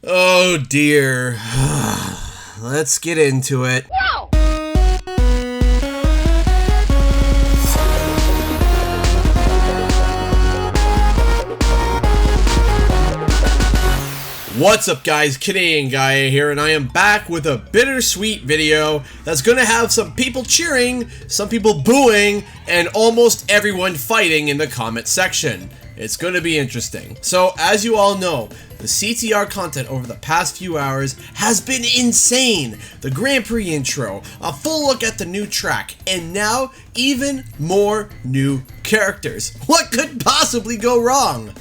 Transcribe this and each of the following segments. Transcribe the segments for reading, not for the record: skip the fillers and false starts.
Oh dear. Let's get into it. No! What's up guys, Canadian Guy here, and I am back with a bittersweet video that's gonna have some people cheering, some people booing, and almost everyone fighting in the comment section. It's gonna be interesting. So, as you all know, the CTR content over the past few hours has been insane. The Grand Prix intro, a full look at the new track, and now even more new characters. What could possibly go wrong?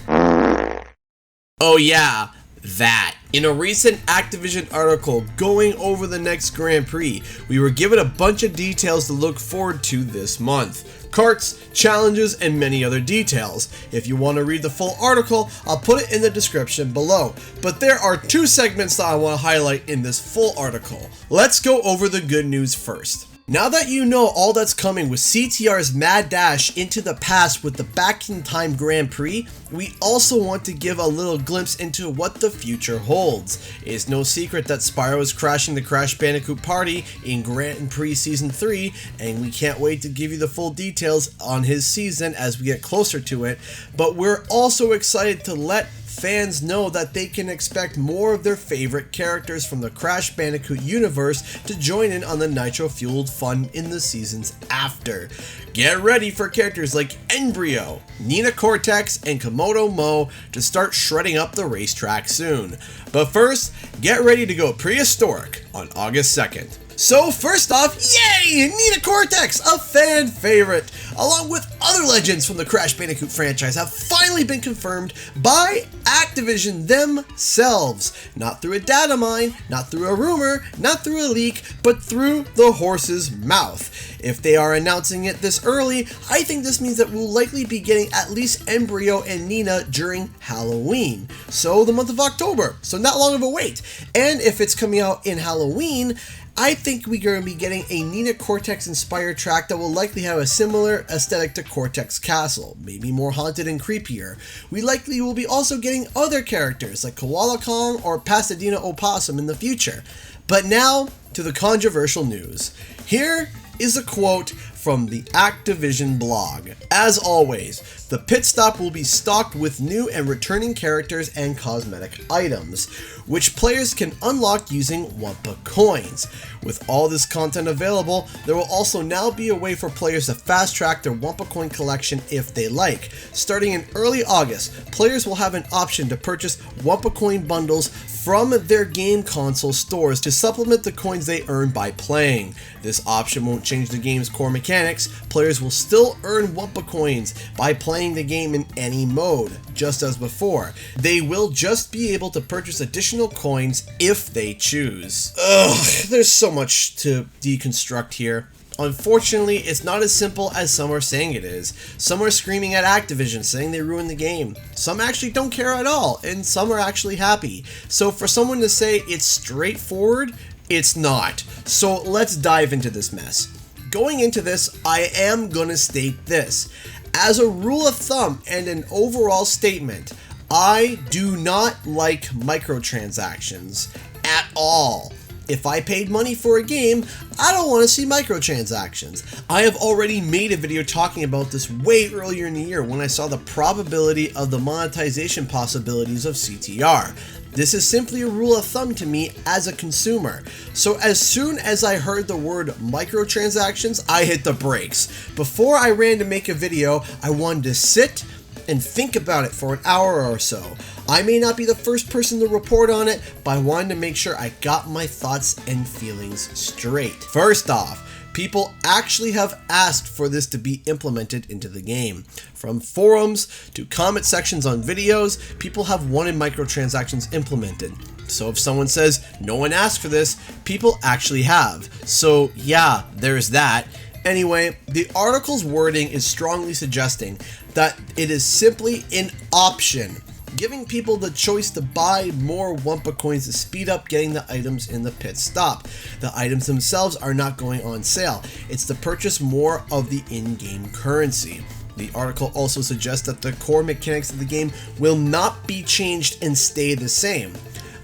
Oh yeah, that. In a recent Activision article going over the next Grand Prix, we were given a bunch of details to look forward to this month. Carts, challenges, and many other details. If you want to read the full article, I'll put it in the description below. But there are two segments that I want to highlight in this full article. Let's go over the good news first. Now that you know all that's coming with CTR's mad dash into the past with the Back in Time Grand Prix, we also want to give a little glimpse into what the future holds. It's no secret that Spyro is crashing the Crash Bandicoot party in Grand Prix Season 3, and we can't wait to give you the full details on his season as we get closer to it, but we're also excited to let fans know that they can expect more of their favorite characters from the Crash Bandicoot universe to join in on the Nitro-fueled fun in the seasons after. Get ready for characters like Embryo, Nina Cortex, and Komodo Mo to start shredding up the racetrack soon. But first, get ready to go prehistoric on August 2nd. So first off, yay! Nina Cortex, a fan favorite, along with other legends from the Crash Bandicoot franchise, have finally been confirmed by Activision themselves. Not through a data mine, not through a rumor, not through a leak, but through the horse's mouth. If they are announcing it this early, I think this means that we'll likely be getting at least Embryo and Nina during Halloween. So the month of October, so not long of a wait. And if it's coming out in Halloween, I think we're going to be getting a Nina Cortex inspired track that will likely have a similar aesthetic to Cortex Castle, maybe more haunted and creepier. We likely will be also getting other characters like Koala Kong or Pasadena Opossum in the future. But now to the controversial news. Here is a quote from the Activision blog. As always, the pit stop will be stocked with new and returning characters and cosmetic items, which players can unlock using Wumpa coins. With all this content available, there will also now be a way for players to fast track their Wumpa coin collection if they like. Starting in early August, players will have an option to purchase Wumpa coin bundles from their game console stores to supplement the coins they earn by playing. This option won't change the game's core mechanics. Players will still earn Wumpa coins by playing the game in any mode, just as before. They will just be able to purchase additional coins if they choose. Ugh, there's so much to deconstruct here. Unfortunately, it's not as simple as some are saying it is. Some are screaming at Activision, saying they ruined the game. Some actually don't care at all, and some are actually happy. So for someone to say it's straightforward, it's not. So let's dive into this mess. Going into this, I am gonna state this. As a rule of thumb and an overall statement, I do not like microtransactions at all. If I paid money for a game, I don't want to see microtransactions. I have already made a video talking about this way earlier in the year when I saw the probability of the monetization possibilities of CTR. This is simply a rule of thumb to me as a consumer. So as soon as I heard the word microtransactions, I hit the brakes. Before I ran to make a video, I wanted to sit and think about it for an hour or so. I may not be the first person to report on it, but I wanted to make sure I got my thoughts and feelings straight. First off, people actually have asked for this to be implemented into the game. From forums to comment sections on videos, people have wanted microtransactions implemented. So if someone says no one asked for this, people actually have. So yeah, there's that. Anyway, the article's wording is strongly suggesting that it is simply an option, giving people the choice to buy more Wumpa coins to speed up getting the items in the pit stop. The items themselves are not going on sale. It's to purchase more of the in-game currency. The article also suggests that the core mechanics of the game will not be changed and stay the same.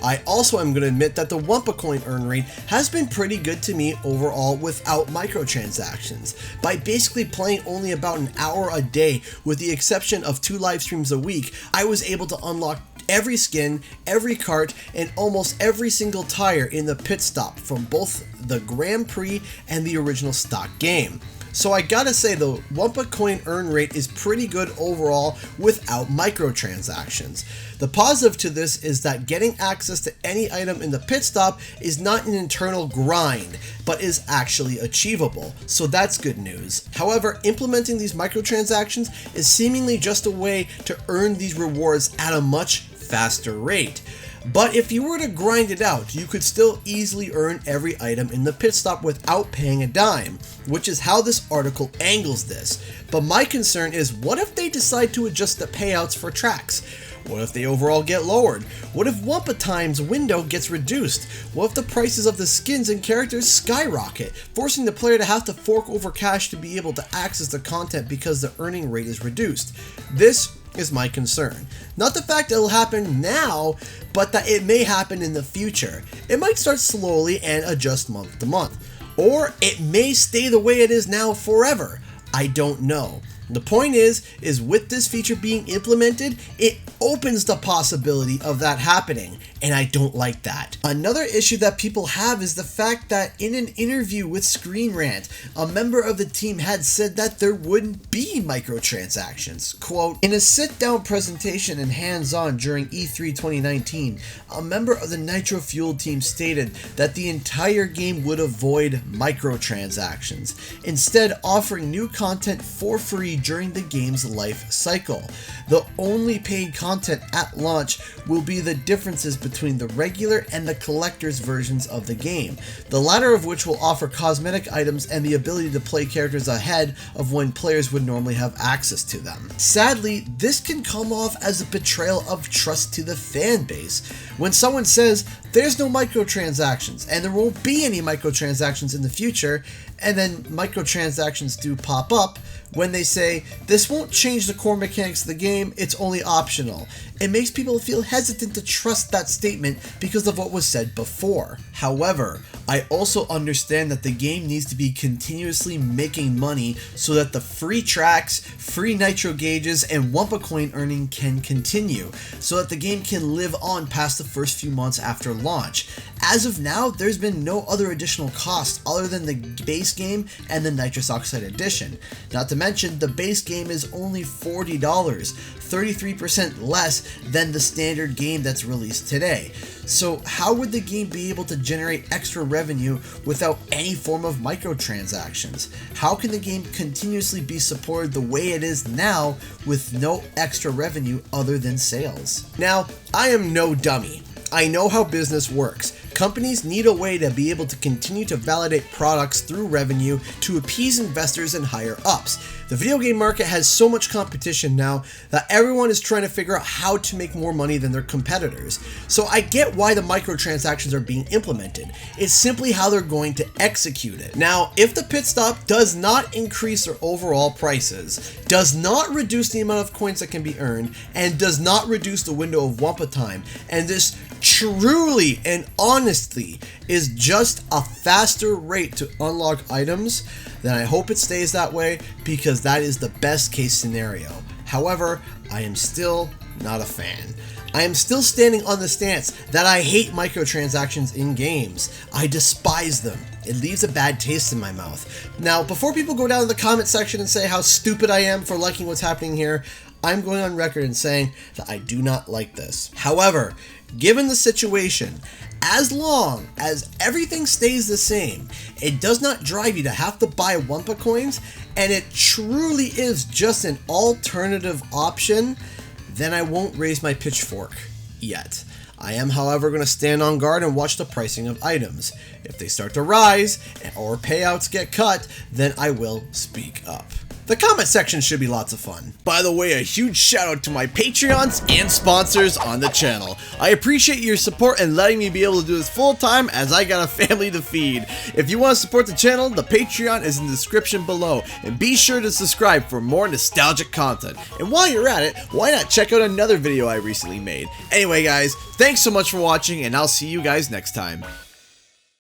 I also am going to admit that the Wumpa coin earn rate has been pretty good to me overall without microtransactions. By basically playing only about an hour a day, with the exception of 2 live streams a week, I was able to unlock every skin, every cart, and almost every single tire in the pit stop from both the Grand Prix and the original stock game. So I gotta say the Wumpa coin earn rate is pretty good overall without microtransactions. The positive to this is that getting access to any item in the pit stop is not an internal grind, but is actually achievable, so that's good news. However, implementing these microtransactions is seemingly just a way to earn these rewards at a much faster rate. But if you were to grind it out, you could still easily earn every item in the pit stop without paying a dime, which is how this article angles this. But my concern is, what if they decide to adjust the payouts for tracks? What if they overall get lowered? What if Wumpa Time's window gets reduced? What if the prices of the skins and characters skyrocket, forcing the player to have to fork over cash to be able to access the content because the earning rate is reduced? This is my concern. Not the fact that it'll happen now, but that it may happen in the future. It might start slowly and adjust month to month. Or it may stay the way it is now forever. I don't know. The point is with this feature being implemented, it opens the possibility of that happening, and I don't like that. Another issue that people have is the fact that in an interview with Screen Rant, a member of the team had said that there wouldn't be microtransactions. Quote, "In a sit-down presentation and hands-on during E3 2019, a member of the Nitro Fuel team stated that the entire game would avoid microtransactions, instead offering new content for free during the game's life cycle. The only paid content at launch will be the differences between the regular and the collector's versions of the game, the latter of which will offer cosmetic items and the ability to play characters ahead of when players would normally have access to them." Sadly, this can come off as a betrayal of trust to the fan base. When someone says, there's no microtransactions, and there won't be any microtransactions in the future, and then microtransactions do pop up, when they say, this won't change the core mechanics of the game, it's only optional. It makes people feel hesitant to trust that statement because of what was said before. However, I also understand that the game needs to be continuously making money so that the free tracks, free nitro gauges, and Wumpa coin earning can continue, so that the game can live on past the first few months after launch. As of now, there's been no other additional costs other than the base game and the Nitrous Oxide Edition. Not to mention, the base game is only $40, 33% less than the standard game that's released today. So how would the game be able to generate extra revenue without any form of microtransactions? How can the game continuously be supported the way it is now with no extra revenue other than sales? Now, I am no dummy. I know how business works. Companies need a way to be able to continue to validate products through revenue to appease investors and higher ups. The video game market has so much competition now that everyone is trying to figure out how to make more money than their competitors. So I get why the microtransactions are being implemented. It's simply how they're going to execute it. Now, if the pit stop does not increase their overall prices, does not reduce the amount of coins that can be earned, and does not reduce the window of Wumpa time, and this truly and honestly is just a faster rate to unlock items, then I hope it stays that way, because that is the best case scenario. However, I am still not a fan. I am still standing on the stance that I hate microtransactions in games. I despise them. It leaves a bad taste in my mouth. Now, before people go down in the comment section and say how stupid I am for liking what's happening here, I'm going on record and saying that I do not like this. However, given the situation, as long as everything stays the same, it does not drive you to have to buy Wumpa coins, and it truly is just an alternative option, then I won't raise my pitchfork yet. I am, however, going to stand on guard and watch the pricing of items. If they start to rise or payouts get cut, then I will speak up. The comment section should be lots of fun. By the way, a huge shout out to my Patreons and sponsors on the channel. I appreciate your support and letting me be able to do this full time as I got a family to feed. If you want to support the channel, the Patreon is in the description below, and be sure to subscribe for more nostalgic content. And while you're at it, why not check out another video I recently made? Anyway guys, thanks so much for watching, and I'll see you guys next time.